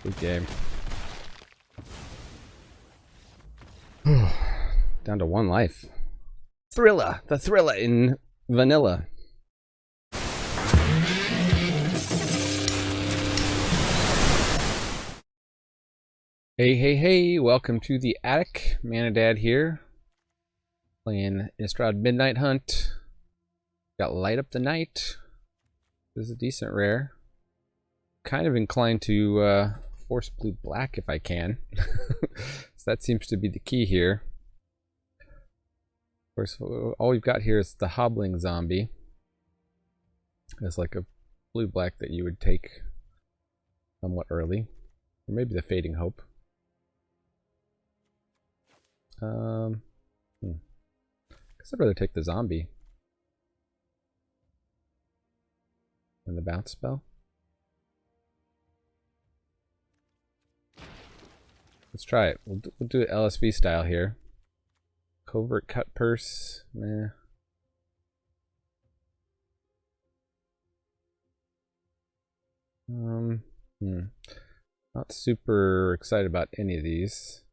Good game. Down to 1 life. Thriller! The Thriller in vanilla. Hey, welcome to the attic. Manadad here. Playing Innistrad Midnight Hunt. Got Light Up the Night. This is a decent rare. Kind of inclined to force blue black if I can. So that seems to be the key here. Of course, all we've got here is the Hobbling Zombie. It's like a blue black that you would take somewhat early. Or maybe the Fading Hope. I guess I'd rather take the zombie than the bounce spell. Let's try it. We'll do it LSV style here. Covert Cut Purse. Meh. Not super excited about any of these.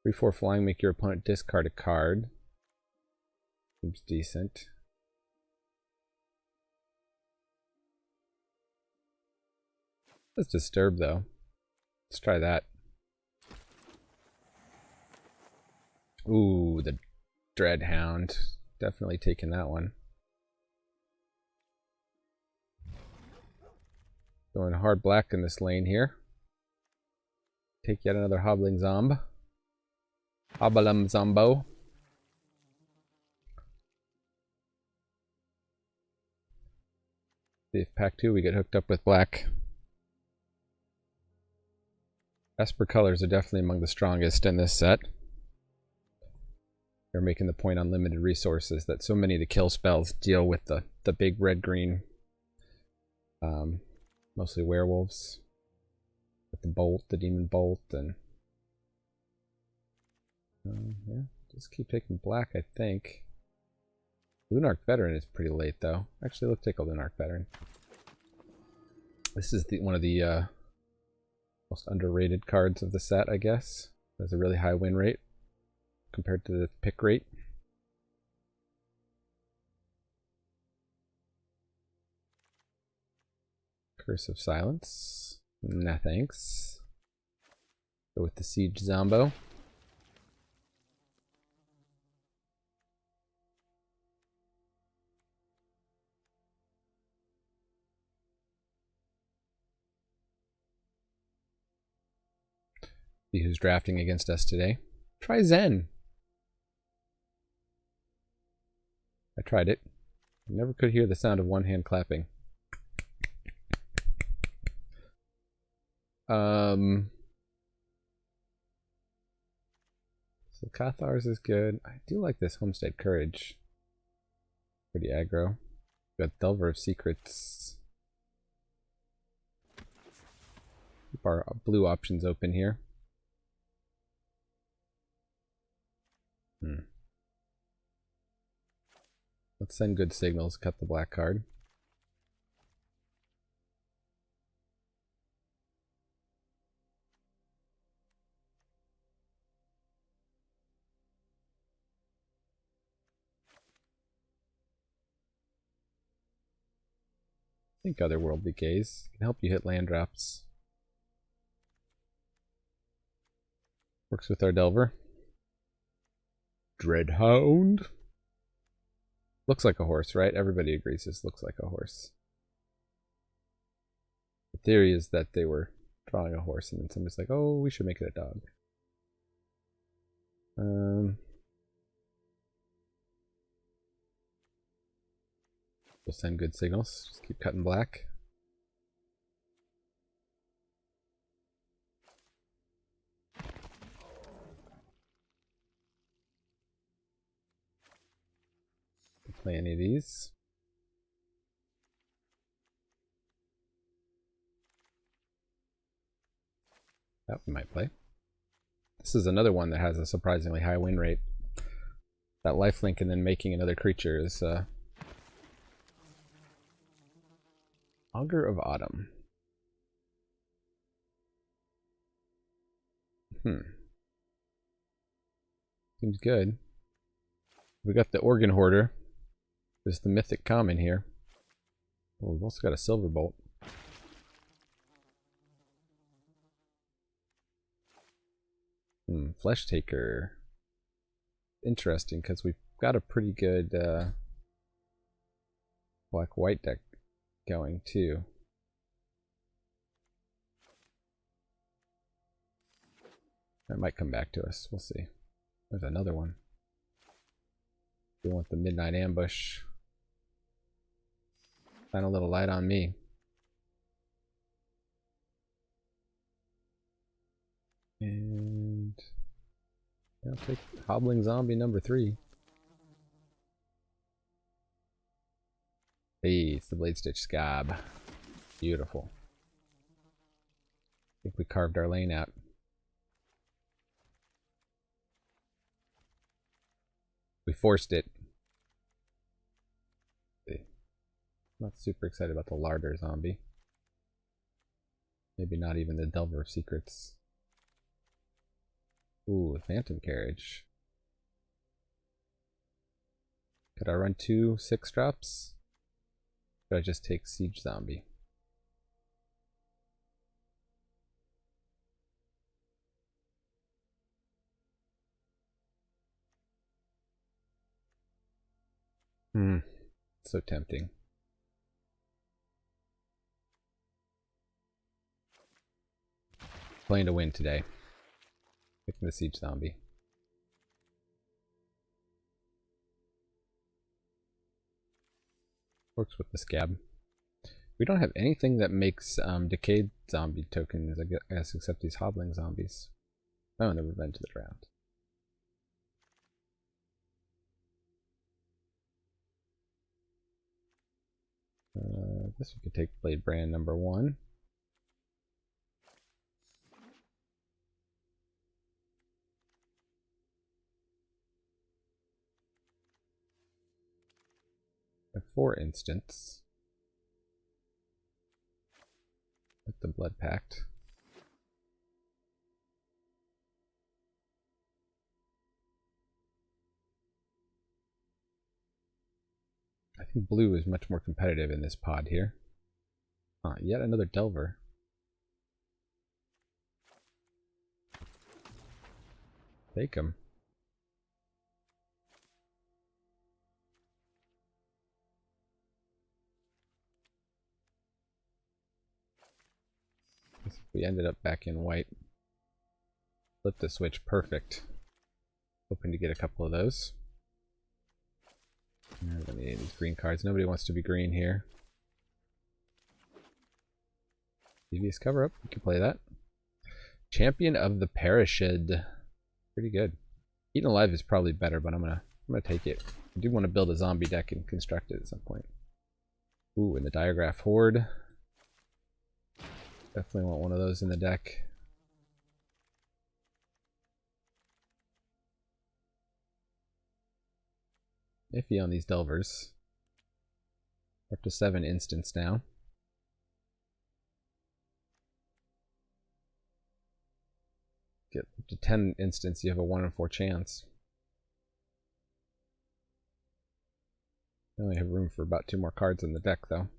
3/4 flying, make your opponent discard a card. Seems decent. Let's disturb though. Let's try that. Ooh, the Dreadhound. Definitely taking that one. Going hard black in this lane here. Take yet another Hobbling Zomb. Hobbalum Zombo. See if pack 2 we get hooked up with black. Esper colors are definitely among the strongest in this set. They're making the point on limited resources that so many of the kill spells deal with the big red-green, mostly werewolves. With the bolt, the demon bolt, and yeah, just keep taking black, I think. Lunarch Veteran is pretty late, though. Actually, let's take a Lunarch Veteran. This is one of the most underrated cards of the set, I guess. Has a really high win rate compared to the pick rate. Curse of Silence. Nah, thanks. Go with the Siege Zombo. See who's drafting against us today. Try Zen. I tried it. I never could hear the sound of one hand clapping. So Cathars is good. I do like this Homestead Courage. Pretty aggro. Got Delver of Secrets. Keep our blue options open here. Let's send good signals, cut the black card. I think Otherworldly Gaze can help you hit land drops. Works with our Delver. Dreadhound. Looks like a horse, right? Everybody agrees this looks like a horse. The theory is that they were drawing a horse and then somebody's like, oh, we should make it a dog. We'll send good signals. Just keep cutting black. Play any of these. That we might play. This is another one that has a surprisingly high win rate. That lifelink and then making another creature is Augur of Autumn. Seems good. We got the Organ Hoarder. There's the Mythic Common here. Oh, we've also got a Silver Bolt. Flesh Taker. Interesting, because we've got a pretty good black-white deck going, too. That might come back to us. We'll see. There's another one. We want the Midnight Ambush. Shine a little light on me. And I'll take Hobbling Zombie number 3. Hey, it's the Blade Stitch Scab. Beautiful. I think we carved our lane out. We forced it. Not super excited about the Larder Zombie. Maybe not even the Delver of Secrets. Ooh, Phantom Carriage. Could I run 2 6-drops? Could I just take Siege Zombie? So tempting. Playing to win today. Picking the Siege Zombie. Works with the Scab. We don't have anything that makes Decayed Zombie tokens, I guess, except these Hobbling Zombies. Oh, and the Revenge of the Drowned. I guess we could take Blade Brand number 1. For instance, with the Blood Pact. I think blue is much more competitive in this pod here. Yet another Delver. Take him. We ended up back in white. Flip the switch, perfect. Hoping to get a couple of those. Let me need these green cards. Nobody wants to be green here. Devious Cover Up, we can play that. Champion of the Perished. Pretty good. Eaten Alive is probably better, but I'm gonna take it. I do want to build a zombie deck and construct it at some point. Ooh, and the Diagraph Horde. Definitely want one of those in the deck. Iffy on these Delvers. Up to 7 instants now. Get up to 10 instants, you have a 1 in 4 chance. I only have room for about 2 more cards in the deck, though.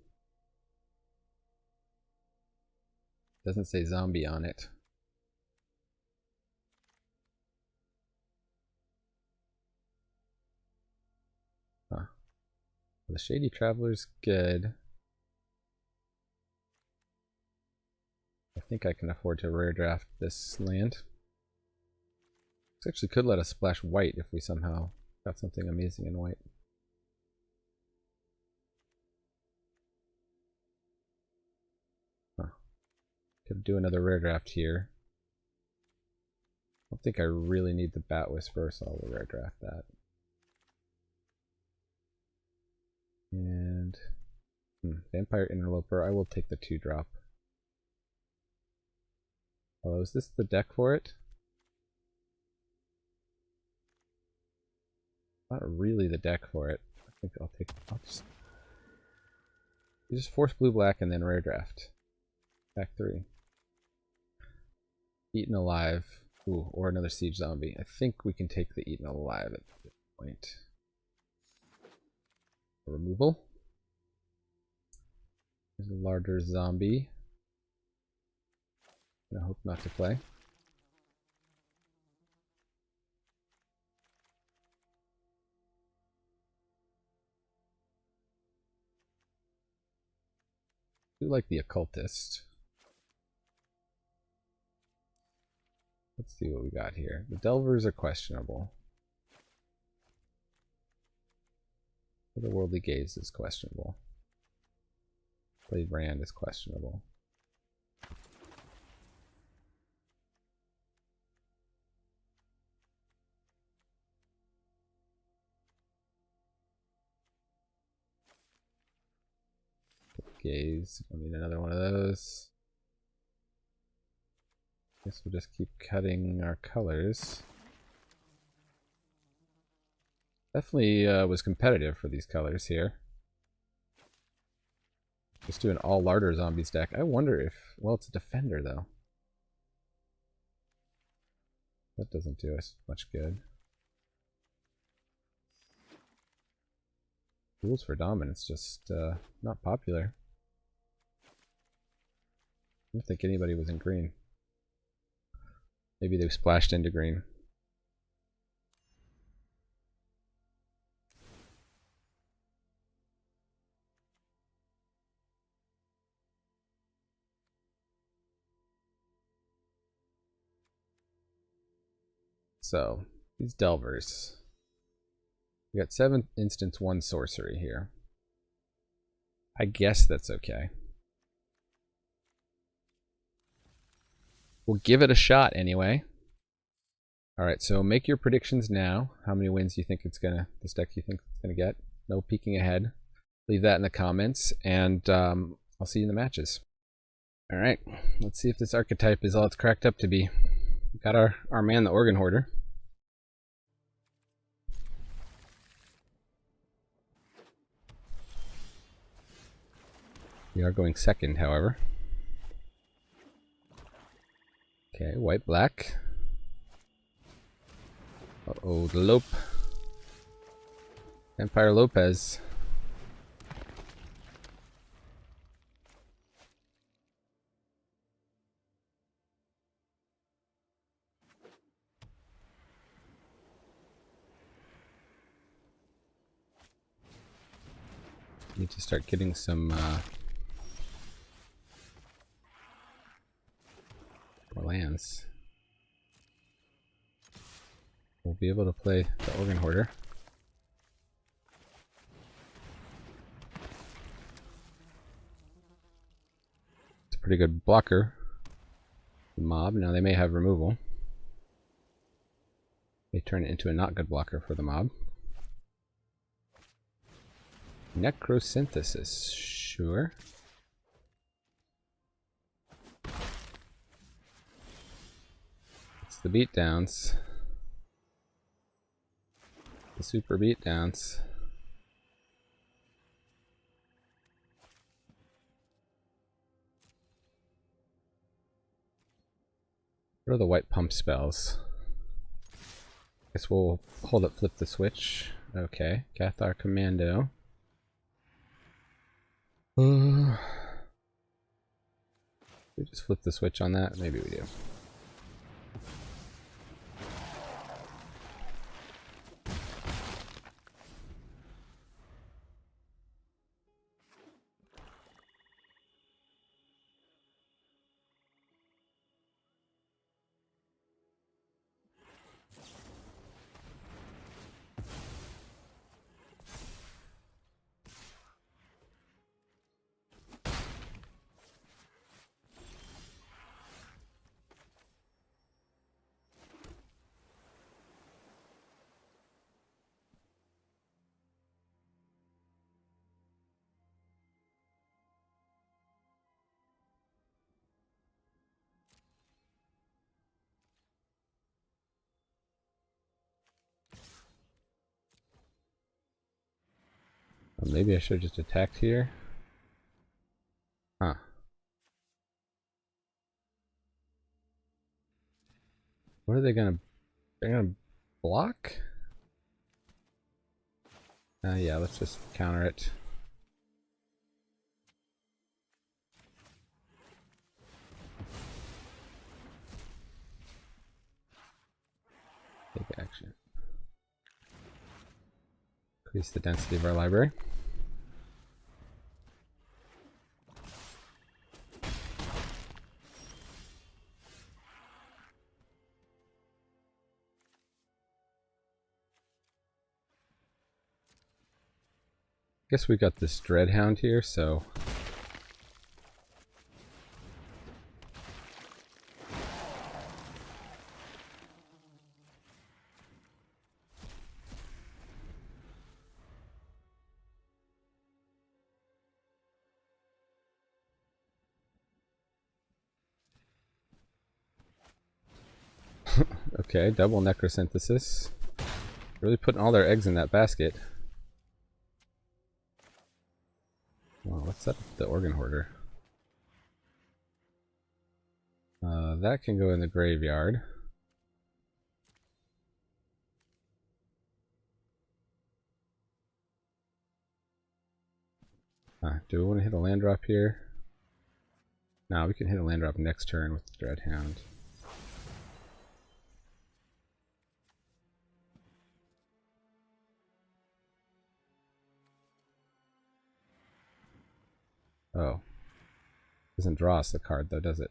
Doesn't say zombie on it. Huh. The Shady Traveler's good. I think I can afford to rare draft this land. This actually could let us splash white if we somehow got something amazing in white. Could do another rare draft here. I don't think I really need the Bat Whisperer, so I'll rare draft that. And Vampire Interloper, I will take the 2-drop. Oh, is this the deck for it? Not really the deck for it. I think I'll just force blue black and then rare draft. Back 3. Eaten Alive. Ooh, or another siege zombie. I think we can take the eaten alive at this point. Removal. There's a larger zombie. I hope not to play. I do like the occultist. Let's see what we got here. The delvers are questionable. The worldly gaze is questionable. Blade brand is questionable. Gaze. I need another one of those. Guess we'll just keep cutting our colors. Definitely was competitive for these colors here. Just do an all larder zombies deck. I wonder if, well, it's a defender though. That doesn't do us much good. Rules for dominance just not popular. I don't think anybody was in green. Maybe they splashed into green. So, these delvers. We got 7 instants, 1 sorcery here. I guess that's okay. We'll give it a shot anyway. Alright, so make your predictions now. How many wins do you think it's gonna, this deck you think it's gonna get? No peeking ahead. Leave that in the comments, and I'll see you in the matches. Alright, let's see if this archetype is all it's cracked up to be. We got our man, the Organ Hoarder. We are going second, however. Okay, white, black. Uh-oh, the Lope. Empire Lopez. Need to start getting some more lands. We'll be able to play the Organ Hoarder. It's a pretty good blocker. The mob. Now they may have removal. They turn it into a not good blocker for the mob. Necrosynthesis, sure. It's the beatdowns. The super beatdowns. What are the white pump spells? Guess we'll hold up, flip the switch. Okay, Cathar Commando. We just flip the switch on that? Maybe we do. Well, maybe I should have just attacked here. Huh. What are they gonna... They're gonna block? Yeah, let's just counter it. Take action. Increase the density of our library. Guess we got this Dreadhound here, so okay, double necrosynthesis. Really putting all their eggs in that basket. Well, let's set up the organ hoarder. That can go in the graveyard. Do we want to hit a land drop here? No, we can hit a land drop next turn with the Dreadhound. Oh. Doesn't draw us the card though, does it?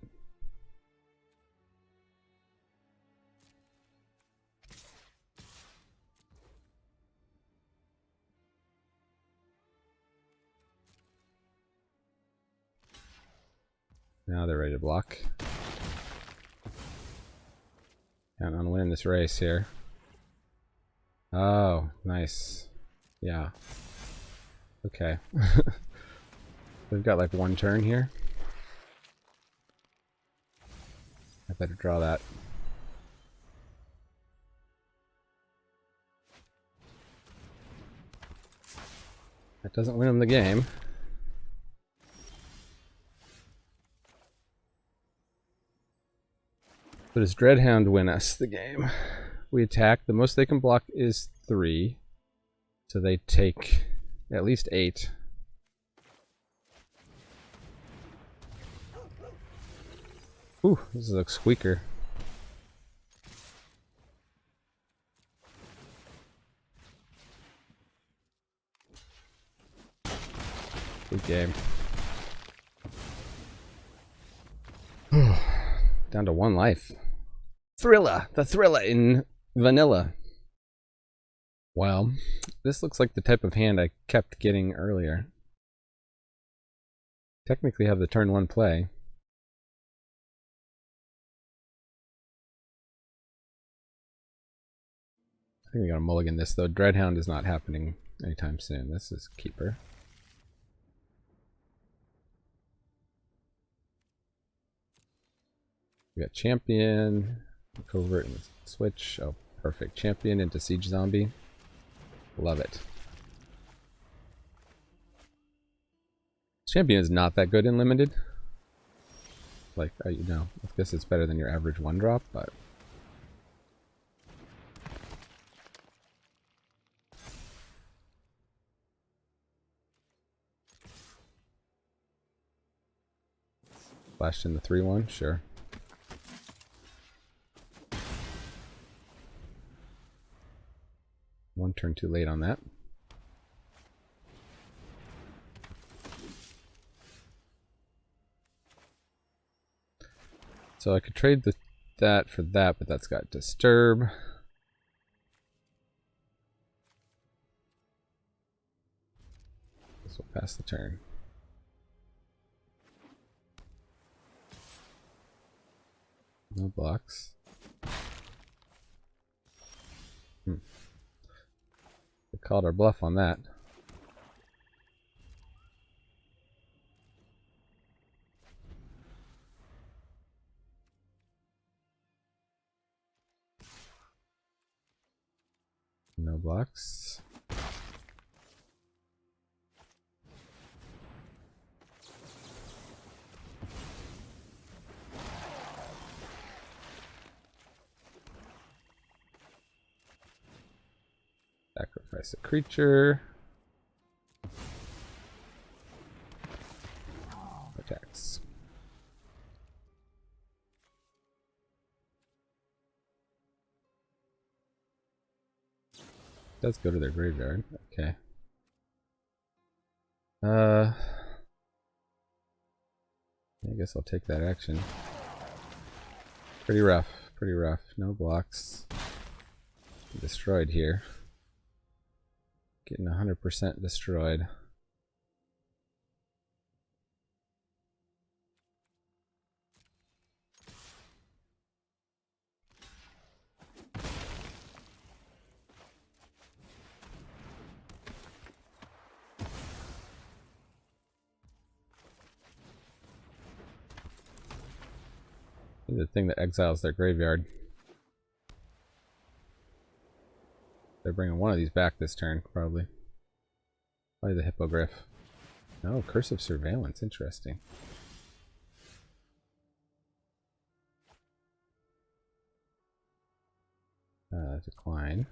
Now they're ready to block. Count on winning this race here. Oh, nice. Yeah. Okay. We've got like one turn here. I better draw that. That doesn't win him the game. But does Dreadhound win us the game? We attack. The most they can block is 3. So they take at least 8. Ooh, this is a squeaker. Good game. Down to 1 life. Thriller! The Thriller in vanilla. Well, this looks like the type of hand I kept getting earlier. Technically have the turn 1 play. I think we gotta mulligan this though. Dreadhound is not happening anytime soon. This is keeper. We got champion, covert, and switch. Oh, perfect. Champion into siege zombie. Love it. Champion is not that good in limited. Like, you know, I guess it's better than your average 1-drop, but flashed in the 3/1, sure. One turn too late on that. So I could trade that for that, but that's got disturb. This will pass the turn. No blocks. We called our bluff on that. No blocks. Sacrifice a creature. Attacks. Does go to their graveyard. Okay. I guess I'll take that action. Pretty rough. Pretty rough. No blocks. Destroyed here. Getting 100% destroyed. The thing that exiles their graveyard. They're bringing one of these back this turn, probably. Probably the Hippogriff. No, Curse of Surveillance. Interesting. Decline.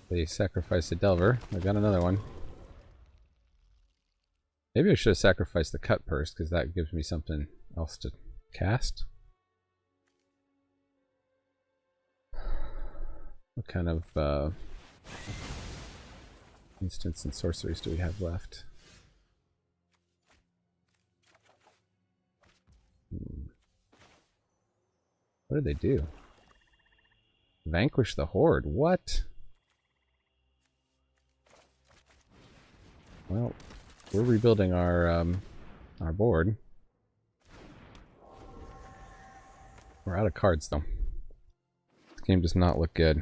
They sacrificed a Delver. I got another one. Maybe I should have sacrificed the Cut Purse, because that gives me something else to cast. What kind of instants and sorceries do we have left? What did they do? Vanquish the Horde. What? Well, we're rebuilding our board. We're out of cards though. This game does not look good.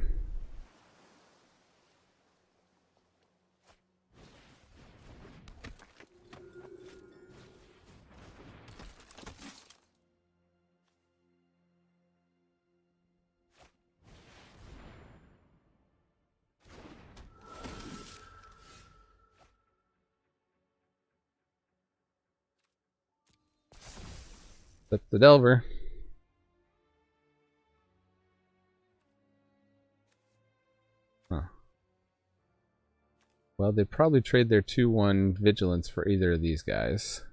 Flip the Delver. Huh. Well, they'd probably trade their 2/1 Vigilance for either of these guys.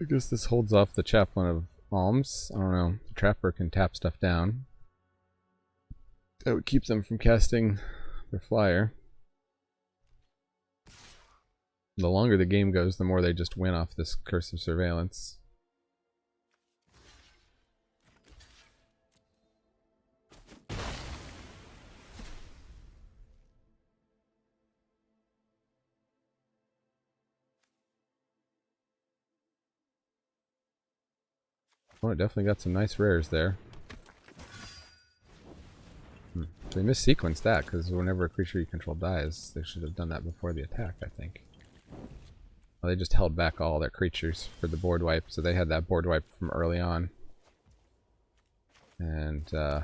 I guess this holds off the Chaplain of Alms. I don't know. The Trapper can tap stuff down. That would keep them from casting their flyer. The longer the game goes, the more they just win off this Curse of Surveillance. Oh, it definitely got some nice rares there. They missequenced that, because whenever a creature you control dies, they should have done that before the attack, I think. Well, they just held back all their creatures for the board wipe, so they had that board wipe from early on. And, how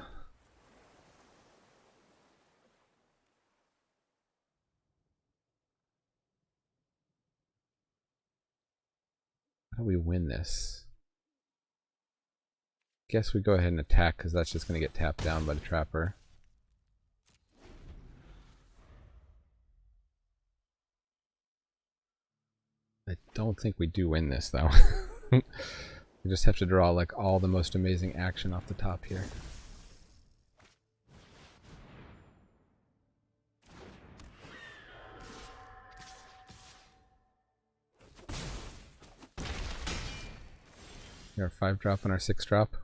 do we win this? Guess we go ahead and attack, because that's just going to get tapped down by the Trapper. I don't think we do win this, though. We just have to draw, like, all the most amazing action off the top here. Our 5-drop and our 6-drop.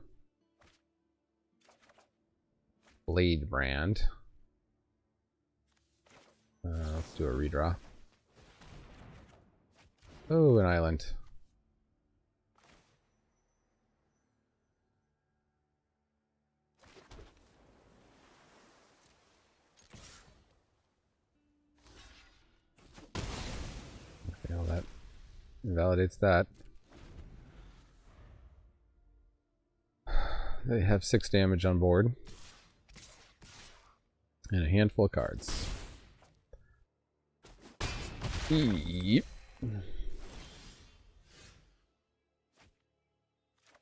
Blade Brand. Let's do a redraw. Oh, an island. Okay, well that invalidates that. They have 6 damage on board. And a handful of cards. Yep.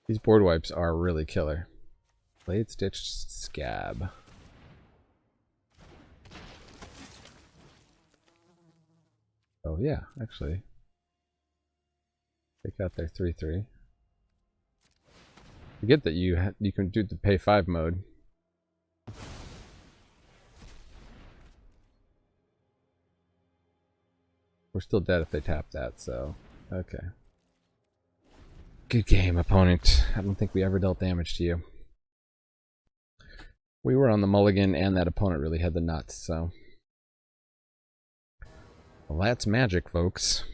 These board wipes are really killer. Blade Stitched Scab. Oh yeah, actually. Take out their 3/3. Forget that you can do the pay 5 mode. We're still dead if they tap that, so okay. Good game, opponent. I don't think we ever dealt damage to you. We were on the mulligan, and that opponent really had the nuts, so. Well, that's magic, folks.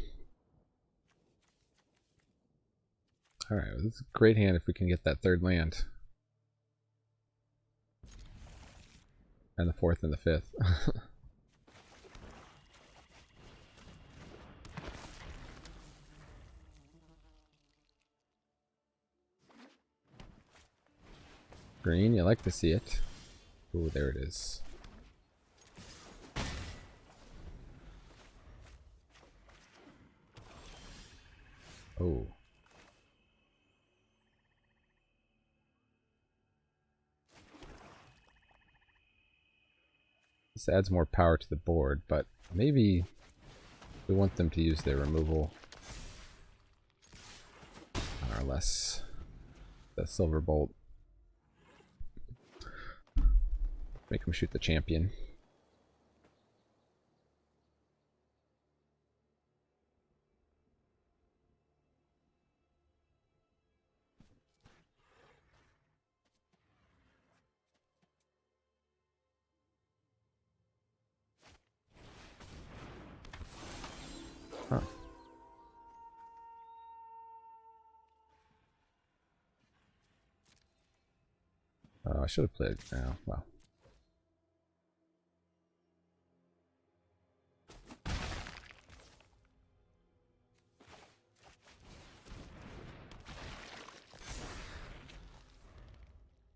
Alright, well, this is a great hand if we can get that 3rd land. And the 4th and the 5th. Green, you like to see it. Oh, there it is. Oh. This adds more power to the board, but maybe we want them to use their removal on our less the silver bolt. Make them shoot the champion. Huh. Oh, I should have played. Oh, well.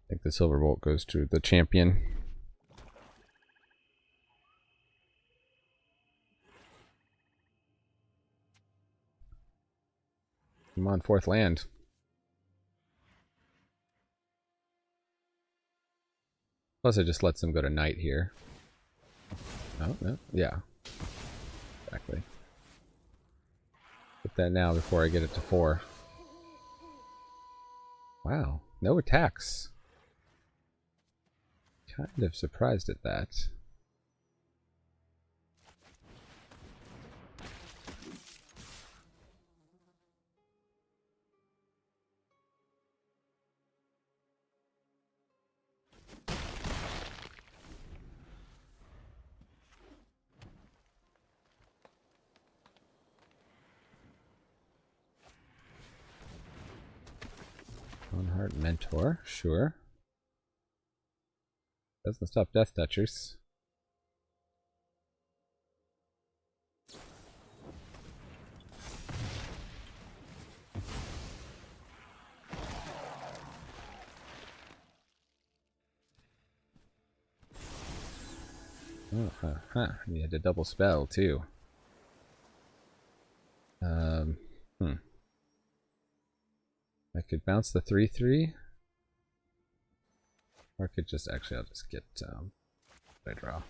I think the silver bolt goes to the champion. Come on, 4th land. Plus it just lets them go to knight here. Oh, no, yeah. Exactly. Put that now before I get it to 4. Wow, no attacks. Kind of surprised at that. Heart Mentor, sure. Doesn't stop Death Touchers. Oh, you had a double spell too. I could bounce the 3/3, or I could just I'll just get I draw.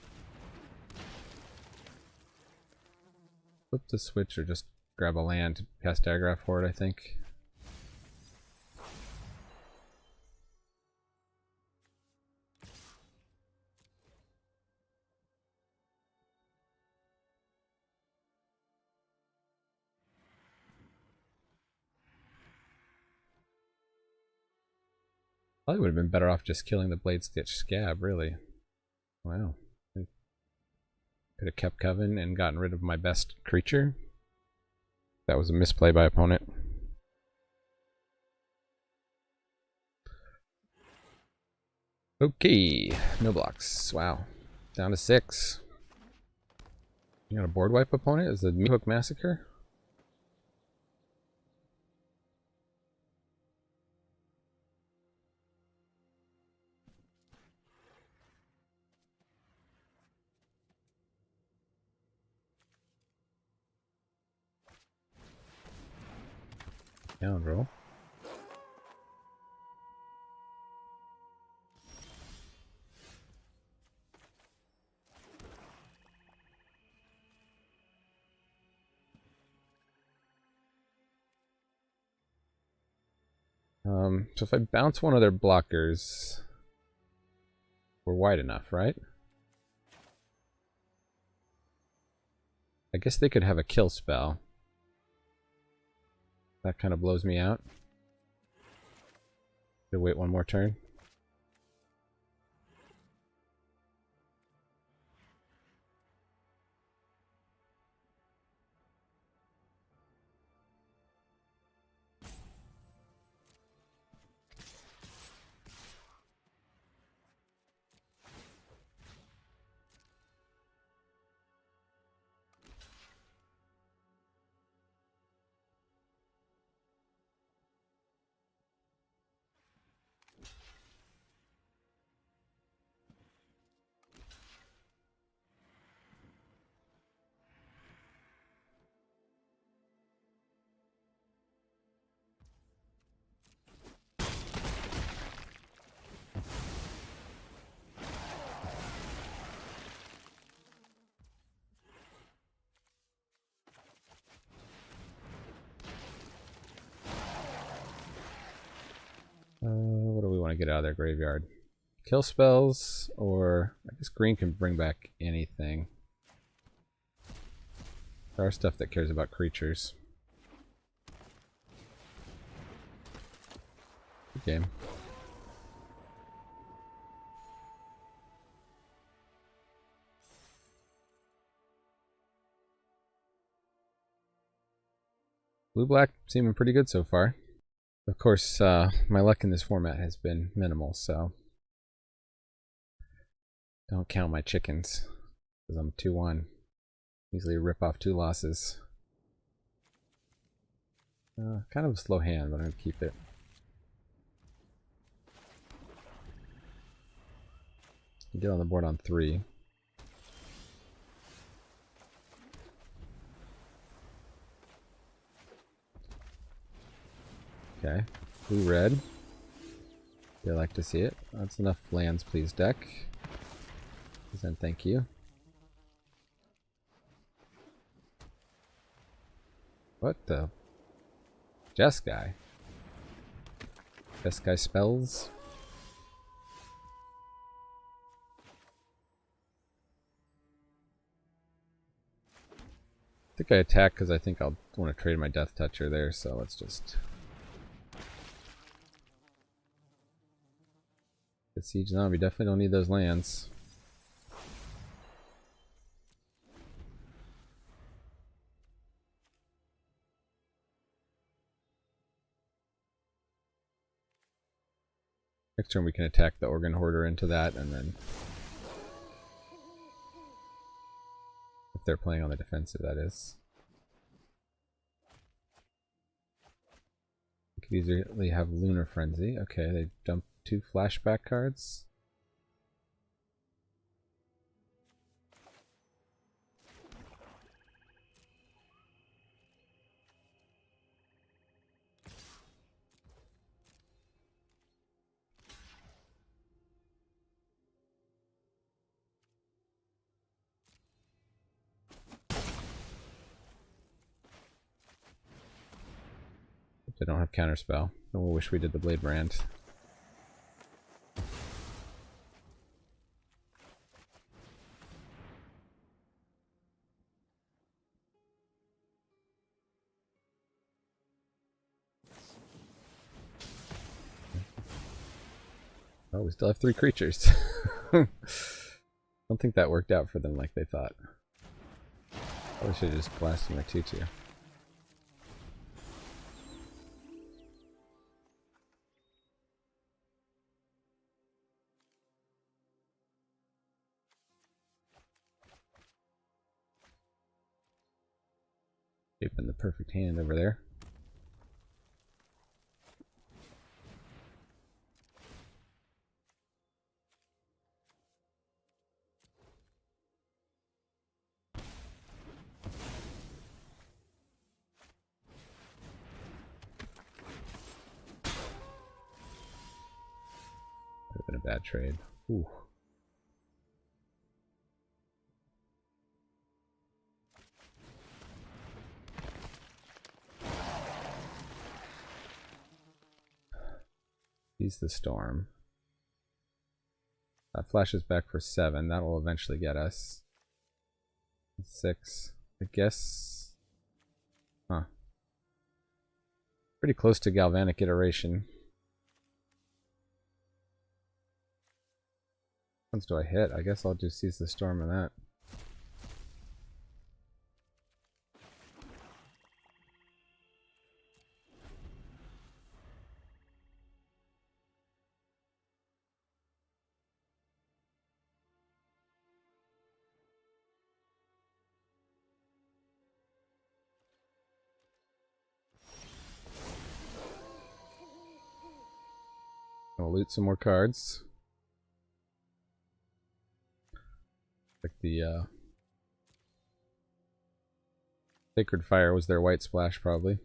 Flip the switch or just grab a land, cast Diagraph for it, I think. Probably would have been better off just killing the Blade Stitch Scab, really. Wow. I could have kept Coven and gotten rid of my best creature. That was a misplay by opponent. Okay, no blocks. Wow. Down to 6. You got a board wipe opponent? Is the Meat Hook Massacre? Scoundrel. So if I bounce one of their blockers, we're wide enough, right? I guess they could have a kill spell. That kind of blows me out. Should wait one more turn. What do we want to get out of their graveyard? Kill spells, or I guess green can bring back anything. There are stuff that cares about creatures. Good game. Blue-black seeming pretty good so far. Of course, my luck in this format has been minimal, so don't count my chickens, because I'm 2-1. Easily rip off 2 losses. Kind of a slow hand, but I'm going to keep it. Get on the board on 3. Okay, blue-red. They like to see it. That's enough lands, please, deck. Then thank you. What the? Jeskai. Jeskai spells. I think I attack because I think I'll want to trade my Death Toucher there, so let's just get Siege Zombie. Definitely don't need those lands. Next turn we can attack the Organ Hoarder into that, and then if they're playing on the defensive, that is. We could easily have Lunar Frenzy. Okay, they dump 2 flashback cards. They don't have counterspell. I will wish we did the Blade Brand. Oh, we still have 3 creatures. Don't think that worked out for them like they thought. Probably should have just blasted my 2-2. Shaping the perfect hand over there. bad trade. Ooh. He's the storm. That flashes back for 7. That will eventually get us. 6. I guess. Huh. Pretty close to galvanic iteration. Which ones do I hit? I guess I'll just seize the storm on that. I'll loot some more cards. Like the Sacred Fire was their white splash, probably.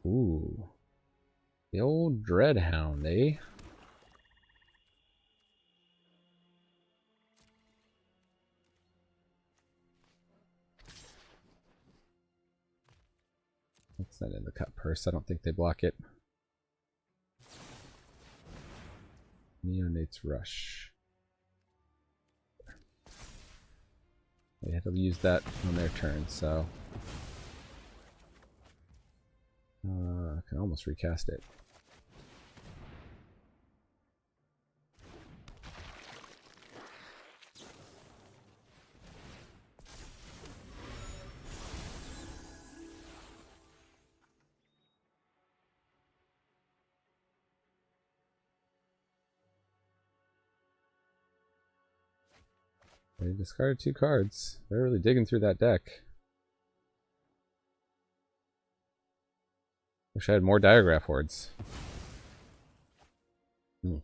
Ooh. The old Dreadhound, eh? Let's send in the cut purse. I don't think they block it. Neonate's Rush. They had to use that on their turn, so I can almost recast it. They discarded 2 cards. They're really digging through that deck. Wish I had more Diagraph Hordes.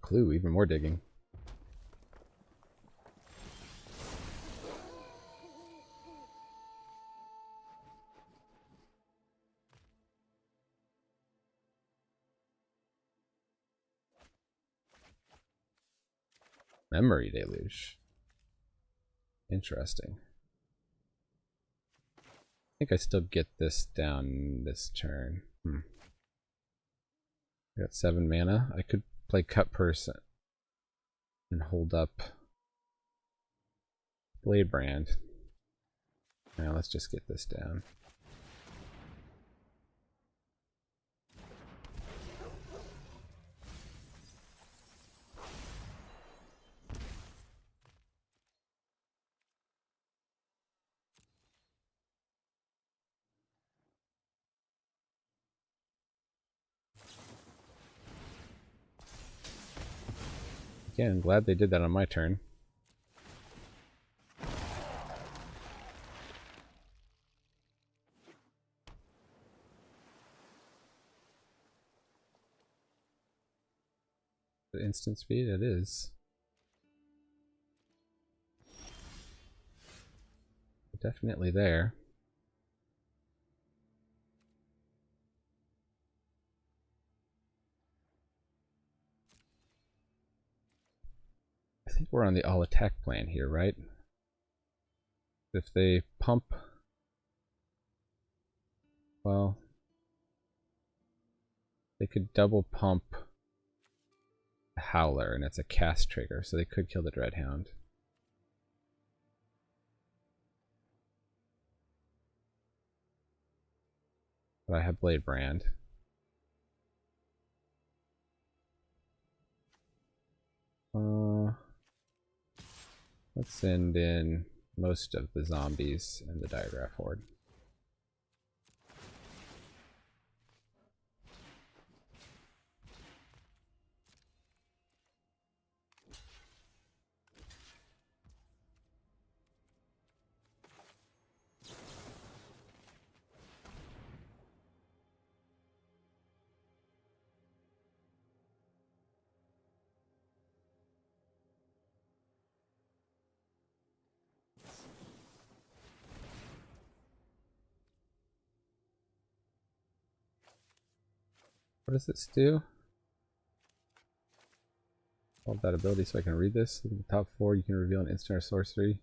Clue, even more digging. Memory Deluge. Interesting. I think I still get this down this turn. I got 7 mana. I could play Cut Purse and hold up Blade Brand. Now let's just get this down. Again, glad they did that on my turn. The instant speed, it is. Definitely there. I think we're on the all attack plan here, right? If they pump, well, they could double pump the Howler, and it's a cast trigger, so they could kill the Dreadhound. But I have Blade Brand. Let's send in most of the zombies and the Diagraph Horde. What does this do? Hold that ability so I can read this. Look at the top 4. You can reveal an instant or sorcery.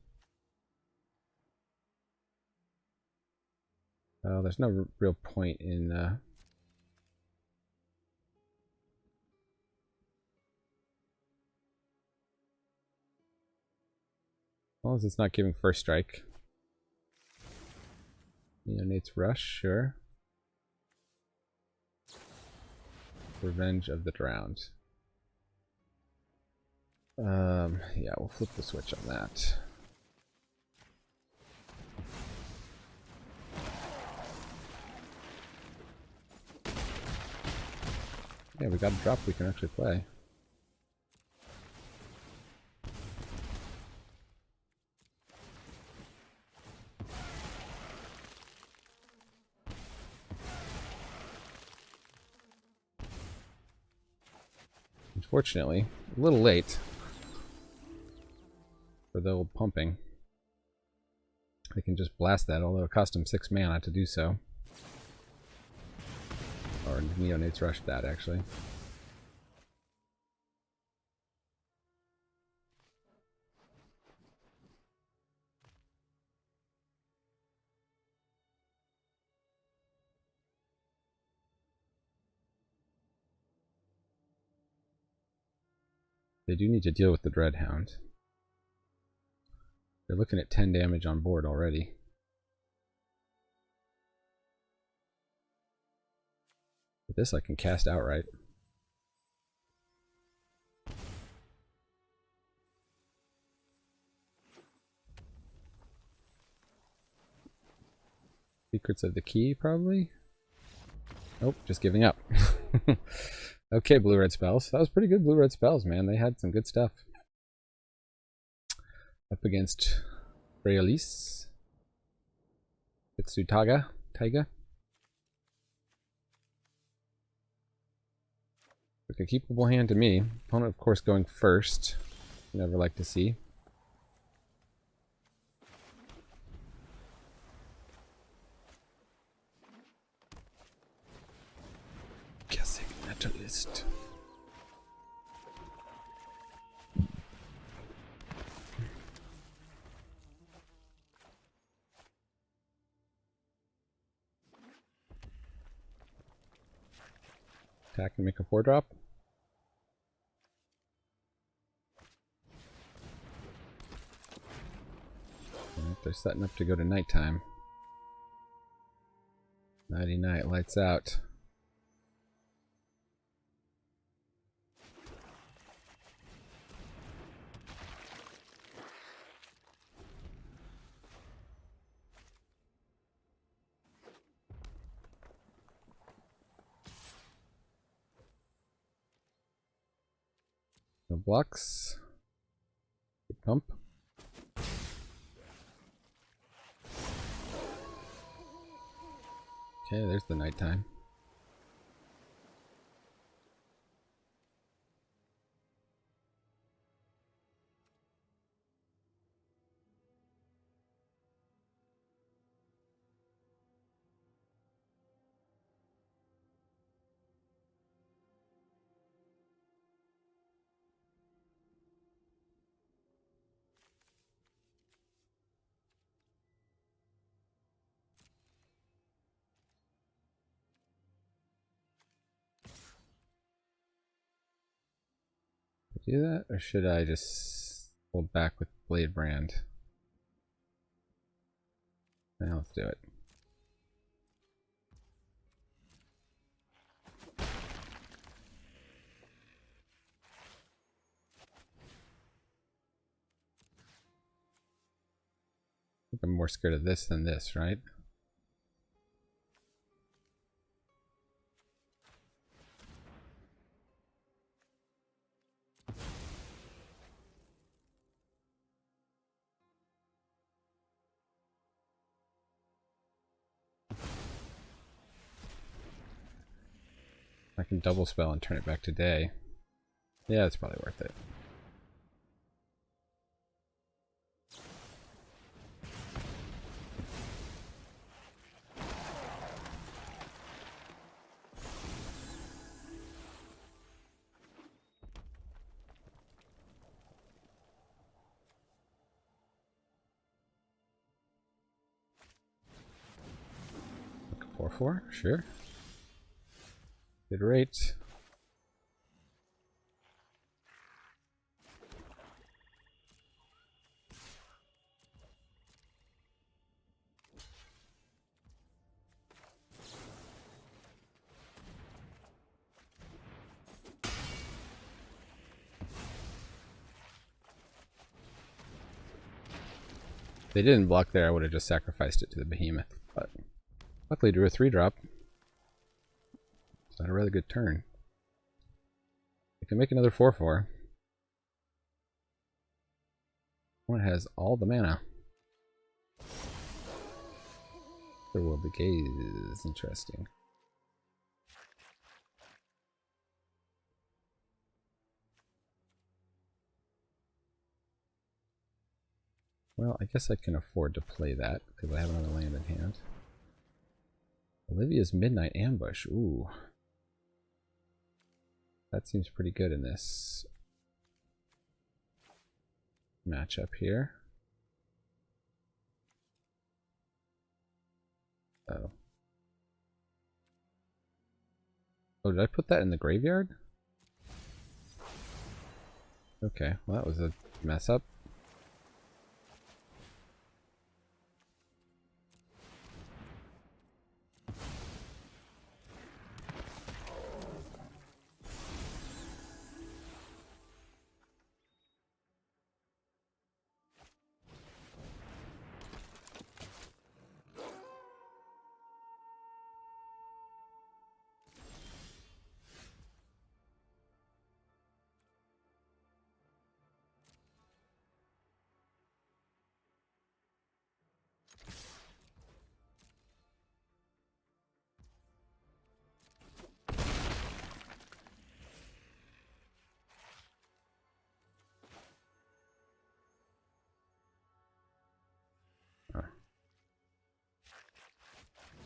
There's no real point in as long as it's not giving first strike. Neonate's Rush, sure. Revenge of the Drowned. Yeah, we'll flip the switch on that. Yeah, we got a drop we can actually play. Unfortunately, a little late for the old pumping. I can just blast that, although it cost him 6 mana to do so. Or Neonates rushed that, actually. They do need to deal with the Dreadhound. They're looking at 10 damage on board already. But this I can cast outright. Secrets of the Key, probably? Nope, just giving up. Okay, blue-red spells. That was pretty good blue-red spells, man. They had some good stuff. Up against Raelis. Itsutaga. Taiga. Like a keepable hand to me. Opponent, of course, going first. Never like to see. Guessing Naturalist. Attack and make a 4-drop. They're setting up to go to nighttime. Nighty night, lights out. No blocks. Big pump. Okay, there's the nighttime. Do that, or should I just hold back with Blade Brand? Now let's do it. I think I'm more scared of this than this, right? I can double spell and turn it back to day. Yeah, it's probably worth it. 4/4? Sure. Good rate. If they didn't block there, I would have just sacrificed it to the behemoth. But luckily drew a 3-drop. So had a really good turn. You can make another 4/4. One has all the mana. There will be gaze. Interesting. Well, I guess I can afford to play that because I have another land in hand. Olivia's Midnight Ambush. Ooh. That seems pretty good in this matchup here. Oh. Oh, did I put that in the graveyard? Okay, well that was a mess up.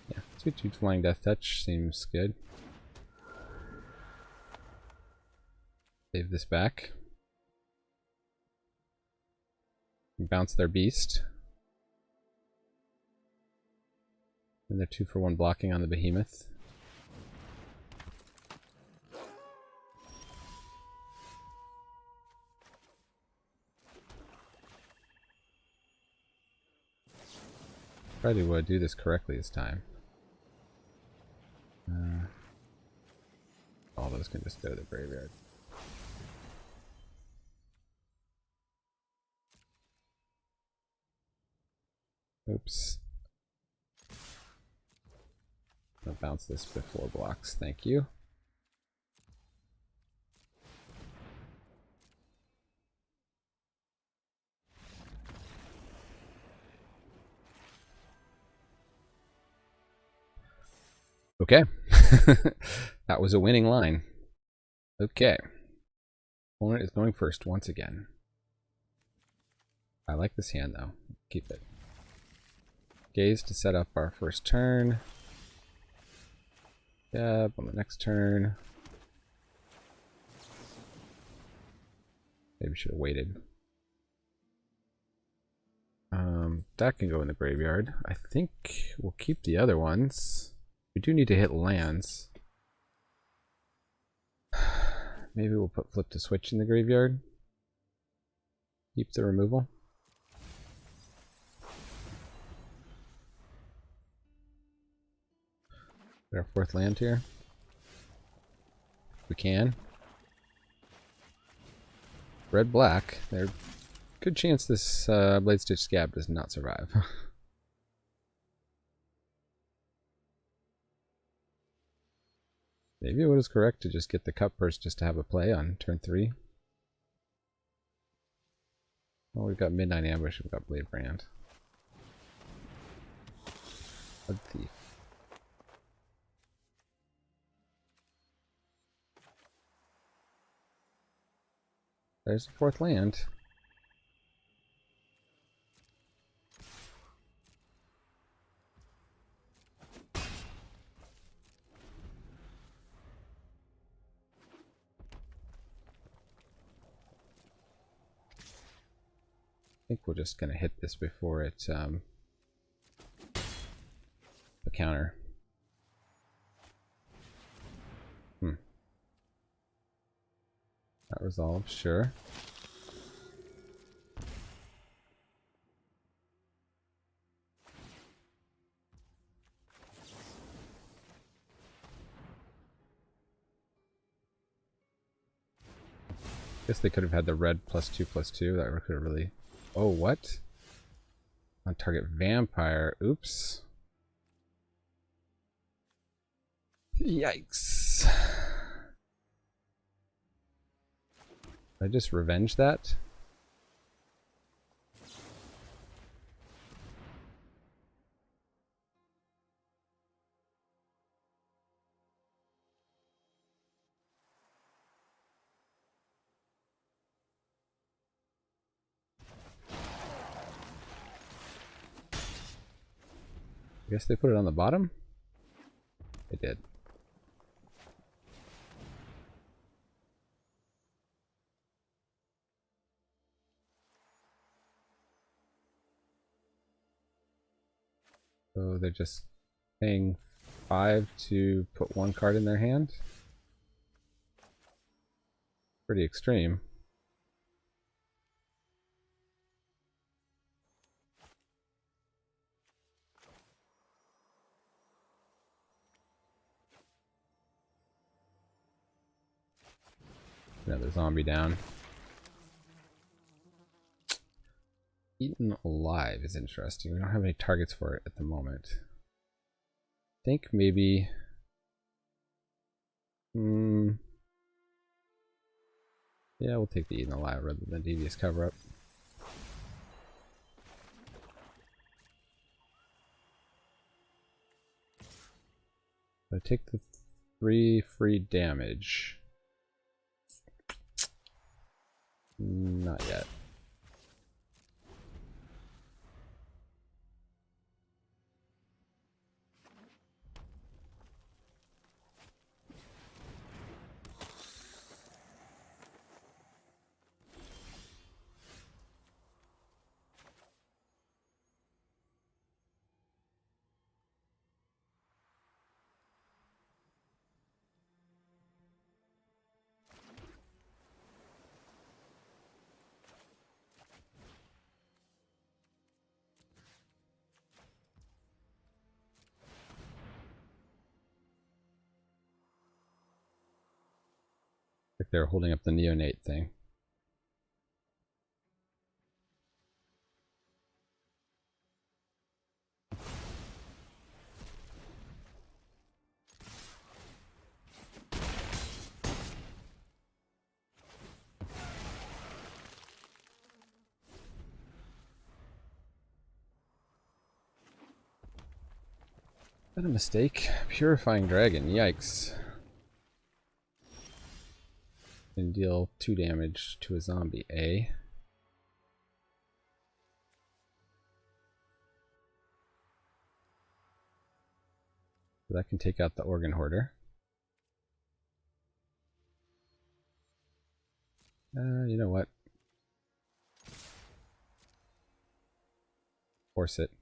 Yeah, 2/2 Flying Death Touch seems good. Save this back. Bounce their beast. And they're 2-for-1 blocking on the behemoth. Try to do this correctly this time. All those can just go to the graveyard. Oops. I'll bounce this before blocks, thank you. Okay. That was a winning line. Okay. Opponent is going first once again. I like this hand though. Keep it. Gaze to set up our first turn. Yep, on the next turn. Maybe should have waited. That can go in the graveyard. I think we'll keep the other ones. We do need to hit lands. Maybe we'll put Flip to Switch in the graveyard. Keep the removal. Get our 4th land here. If we can. Red-black. There's good chance this Blade Stitch Scab does not survive. Maybe it was correct to just get the Cup Purse just to have a play on turn 3. Well, we've got Midnight Ambush, we've got Blade Brand. Blood Thief. There's the 4th land. I think we're just going to hit this before it the counter. That resolved, sure. Guess they could have had the red +2/+2. That could have really... Oh, what? On target vampire. Oops. Yikes. Did I just revenge that? I guess they put it on the bottom? They did. So they're just paying 5 to put 1 card in their hand? Pretty extreme. Another zombie down. Eaten alive is interesting. We don't have any targets for it at the moment. I think maybe... yeah, we'll take the eaten alive rather than devious cover-up. I take the 3 free damage. Not yet. Like they're holding up the neonate thing. Is that a mistake? Purifying Dragon, yikes. Can deal 2 damage to a zombie, eh? So that can take out the Organ Hoarder. You know what? Force it.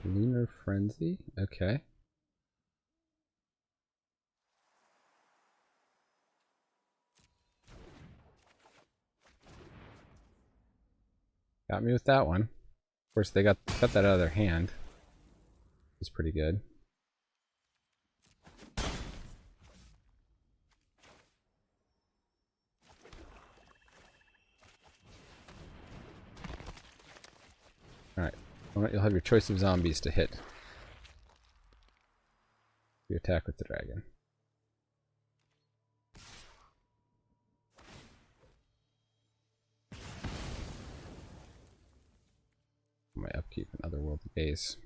Lunar Frenzy? Okay. Got me with that one. Of course, they got that out of their hand. It's pretty good. Alright. You'll have your choice of zombies to hit. You attack with the dragon. My upkeep in Otherworldly Gaze.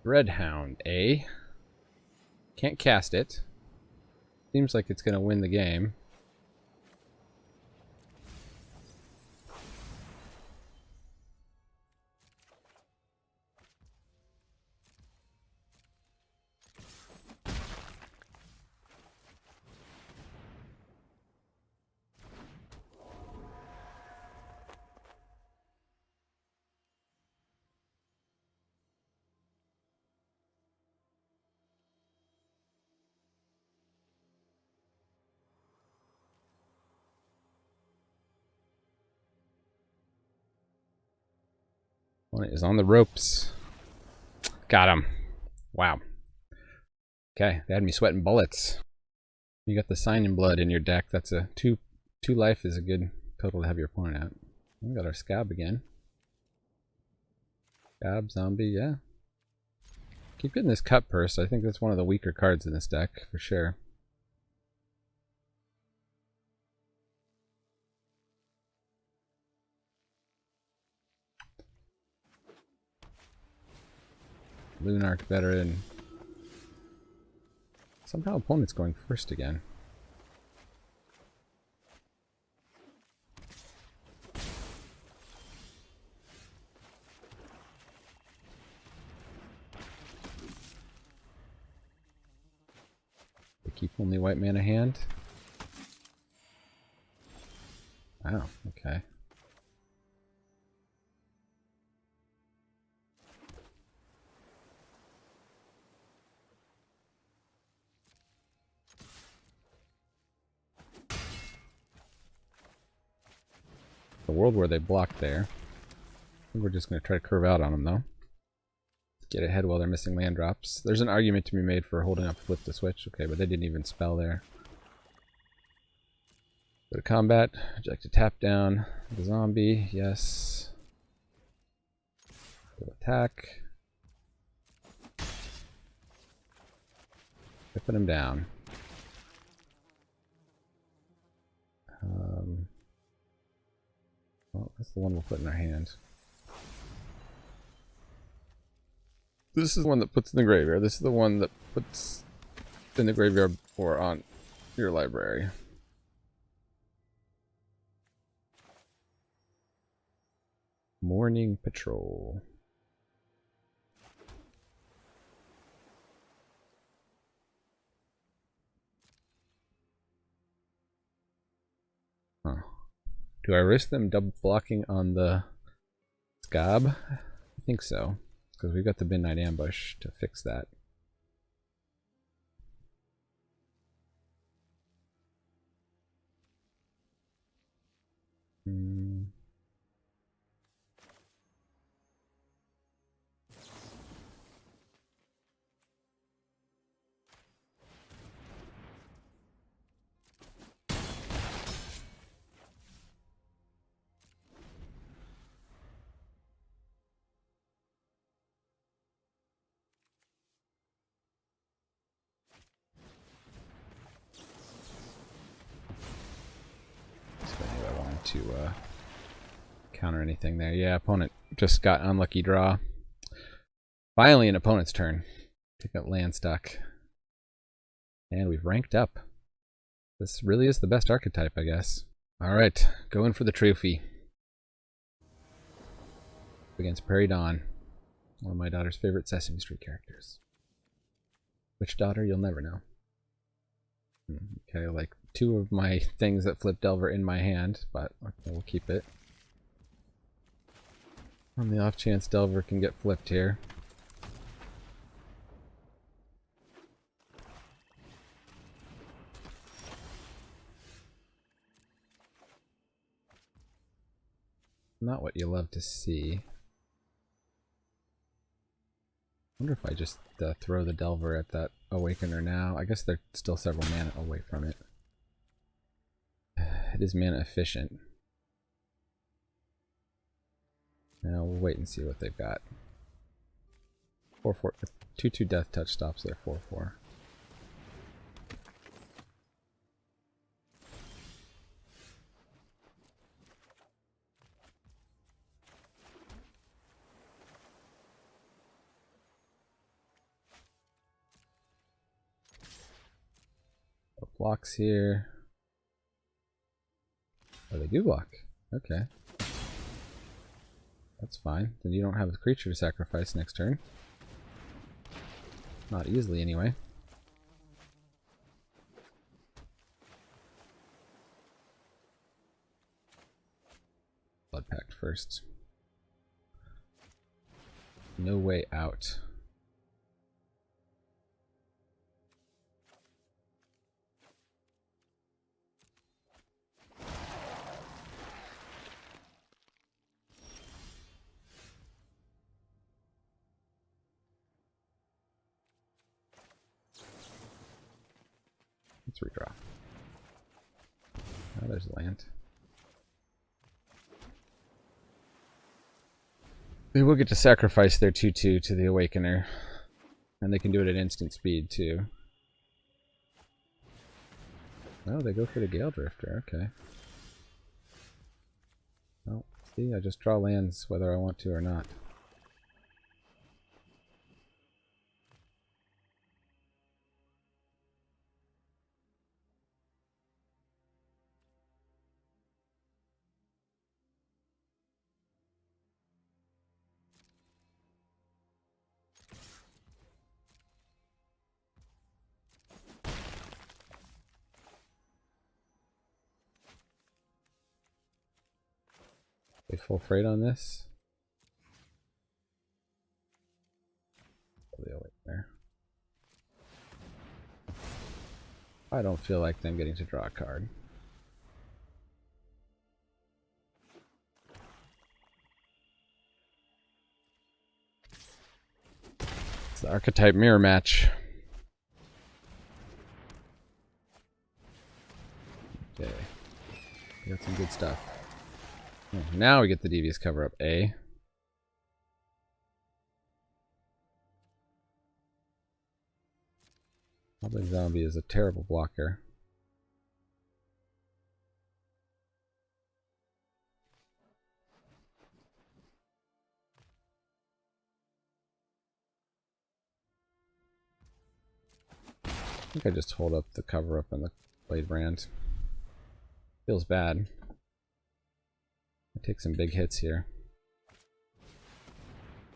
Red Hound, eh? Can't cast it. Seems like it's gonna win the game. Opponent is on the ropes. Got him. Wow. Okay, they had me sweating bullets. You got the Sign in Blood in your deck. That's a two life is a good total to have your opponent out. We got our Scab again. Scab, zombie, yeah. Keep getting this Cut Purse. I think that's one of the weaker cards in this deck, for sure. Lunarch Veteran. Somehow opponent's going first again. They keep only white mana hand. Wow, okay. The world where they blocked there. I think we're just going to try to curve out on them, though. Get ahead while they're missing land drops. There's an argument to be made for holding up Flip the Switch. Okay, but they didn't even spell there. Go to combat. Eject a tap down. The zombie. Yes. Go attack. Put him down. Well, that's the one we'll put in our hand. This is the one that puts in the graveyard. This is the one that puts in the graveyard or on your library. Morning Patrol. Huh. Do I risk them double blocking on the Scab? I think so, because we've got the Midnight Ambush to fix that. To counter anything there. Yeah, opponent just got unlucky draw. Finally an opponent's turn. Pick up land stock. And we've ranked up. This really is the best archetype, I guess. Alright, going for the trophy. Against Prairie Dawn. One of my daughter's favorite Sesame Street characters. Which daughter? You'll never know. Okay, like two of my things that flip Delver in my hand, but okay, we'll keep it. On the off chance Delver can get flipped here. Not what you love to see. I wonder if I just throw the Delver at that Awakener now. I guess they're still several mana away from it. It is mana efficient. Now we'll wait and see what they've got. 4/4, 2/2 Death Touch stops their 4/4. blocks here. Oh, they do block. Okay. That's fine. Then you don't have a creature to sacrifice next turn. Not easily, anyway. Blood Pact first. No way out. Let's redraw. Oh, there's land. They will get to sacrifice their 2/2 to the Awakener. And they can do it at instant speed, too. Oh, they go for the Gale Drifter. Okay. Well, see, I just draw lands whether I want to or not. They full freight on this. There. I don't feel like them getting to draw a card. It's the archetype mirror match. Okay. We got some good stuff. Oh, now we get the Devious Cover Up A. Public Zombie is a terrible blocker. I think I just hold up the cover up on the Blade Brand. Feels bad. I take some big hits here.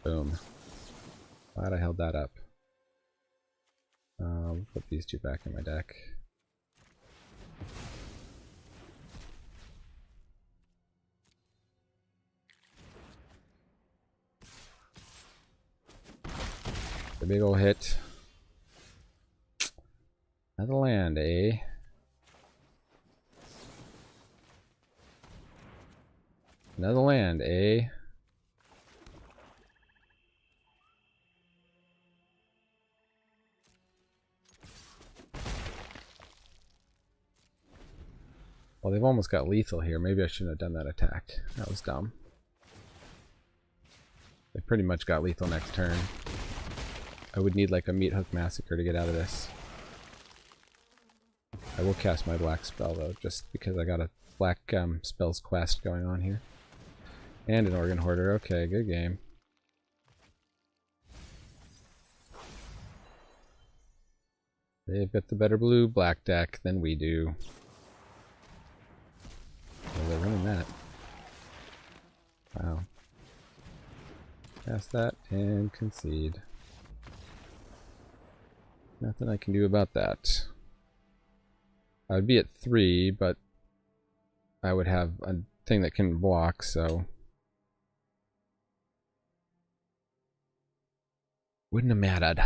Boom. Glad I held that up. I'll put these two back in my deck. The big ol' hit. Another land, eh? Another land, eh? Well, they've almost got lethal here. Maybe I shouldn't have done that attack. That was dumb. They pretty much got lethal next turn. I would need like a Meat Hook Massacre to get out of this. I will cast my black spell though, just because I got a black spells quest going on here. And an Organ Hoarder. Okay, good game. They've got the better blue-black deck than we do. Well, they're running that. Wow. Cast that and concede. Nothing I can do about that. I would be at 3, but I would have a thing that can block, so wouldn't have mattered.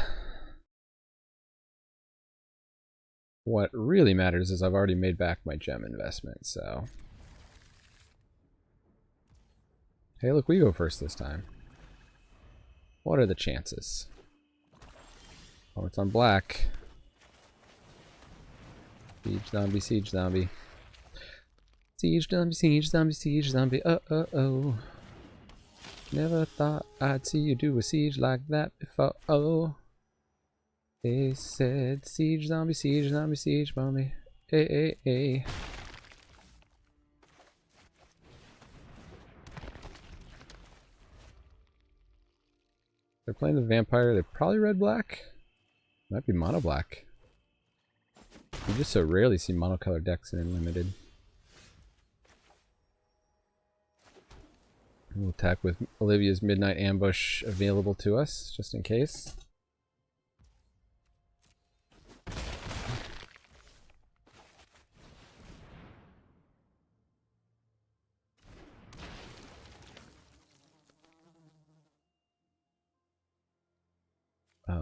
What really matters is I've already made back my gem investment, so. Hey, look, we go first this time. What are the chances? Oh, it's on black. Siege zombie, siege zombie. Siege zombie, siege zombie, siege zombie. Oh. Never thought I'd see you do a siege like that before. Oh. They said siege zombie, siege zombie, siege zombie. Hey. They're playing the vampire. They're probably red-black. Might be mono-black. You just so rarely see monocolor decks in Unlimited. We'll attack with Olivia's Midnight Ambush available to us, just in case.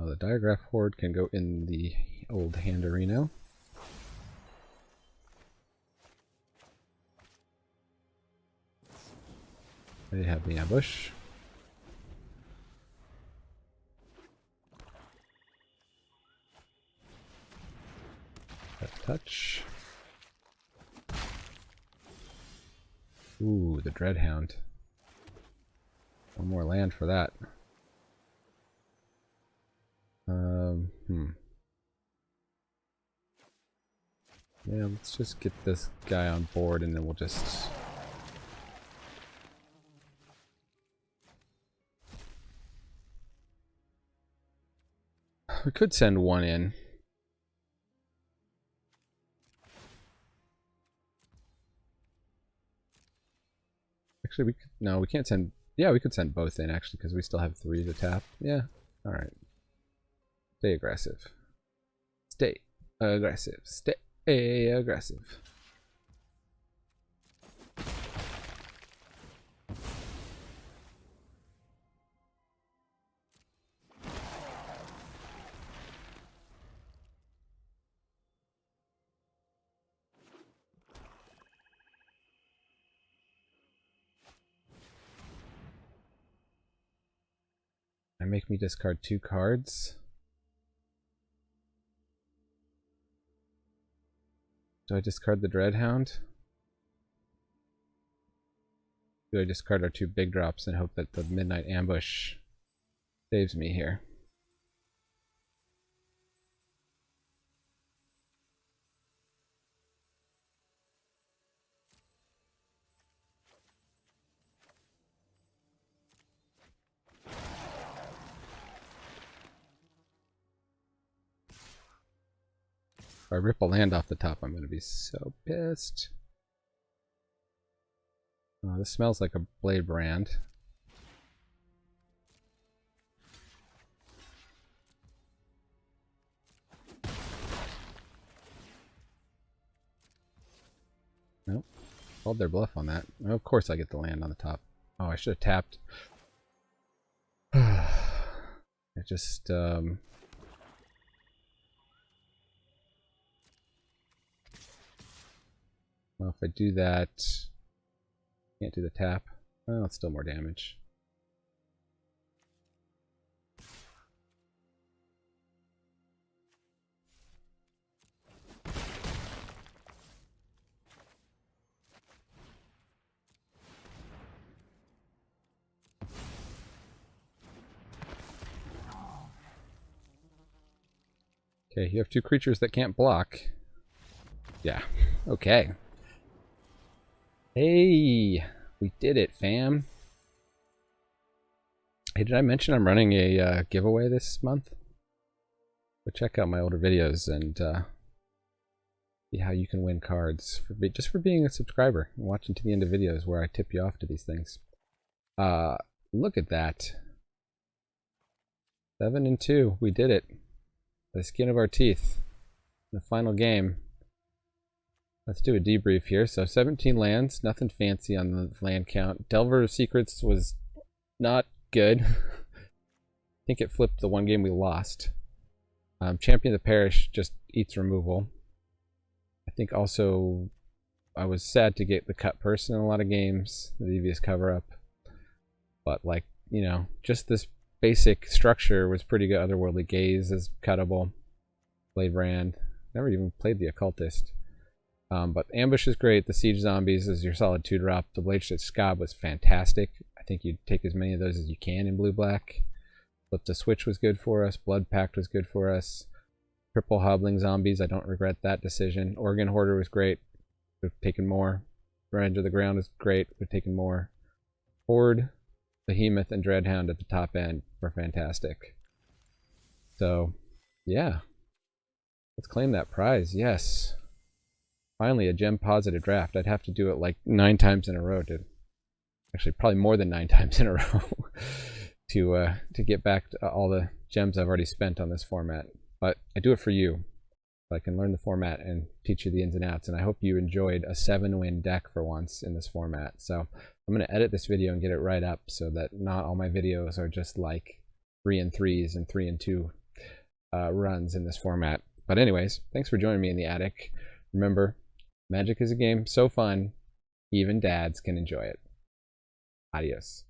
The Diagraph Horde can go in the old hand arena. They have the ambush. Touch. Ooh, the Dreadhound. One more land for that. Yeah, let's just get this guy on board and then we'll just... We could send one in. Actually, we could... No, we can't send... Yeah, we could send both in, actually, because we still have 3 to tap. Yeah, alright. Stay aggressive. Stay aggressive. Stay aggressive. And make me discard 2 cards. Do I discard the Dreadhound? Do I discard our 2 big drops and hope that the Midnight Ambush saves me here? If I rip a land off the top, I'm going to be so pissed. Oh, this smells like a Blade Brand. Nope. Called their bluff on that. Oh, of course I get the land on the top. Oh, I should have tapped. It just, well, if I do that, can't do the tap. Well, it's still more damage. Okay, you have 2 creatures that can't block. Yeah, okay. Hey, we did it, fam. Hey, did I mention I'm running a giveaway this month? Go check out my older videos and see how you can win cards just for being a subscriber and watching to the end of videos where I tip you off to these things. Look at that. 7 and 2, we did it. By the skin of our teeth. The final game. Let's do a debrief here. So 17 lands, nothing fancy on the land count. Delver of Secrets was not good. I think it flipped the one game we lost. Champion of the Parish just eats removal. I think also I was sad to get the cut person in a lot of games, the devious cover-up. But like, you know, just this basic structure was pretty good. Otherworldly Gaze is cuttable. Blade Brand. Never even played the Occultist. But Ambush is great. The Siege Zombies is your solid 2-drop. The Blade-Stitch Scab was fantastic. I think you'd take as many of those as you can in blue-black. Flip the Switch was good for us. Blood Pact was good for us. Triple Hobbling Zombies, I don't regret that decision. Organ Hoarder was great. We've taken more. Revenge of the Ground is great. We've taken more. Horde, Behemoth, and Dreadhound at the top end were fantastic. So, yeah. Let's claim that prize. Yes. Finally, a gem positive draft. I'd have to do it like 9 times in a row to actually probably more than 9 times in a row to get back to all the gems I've already spent on this format. But I do it for you. So I can learn the format and teach you the ins and outs. And I hope you enjoyed a 7-win deck for once in this format. So I'm going to edit this video and get it right up so that not all my videos are just like 3 and 3s and 3 and 2 runs in this format. But anyways, thanks for joining me in the attic. Remember, Magic is a game so fun, even dads can enjoy it. Adios.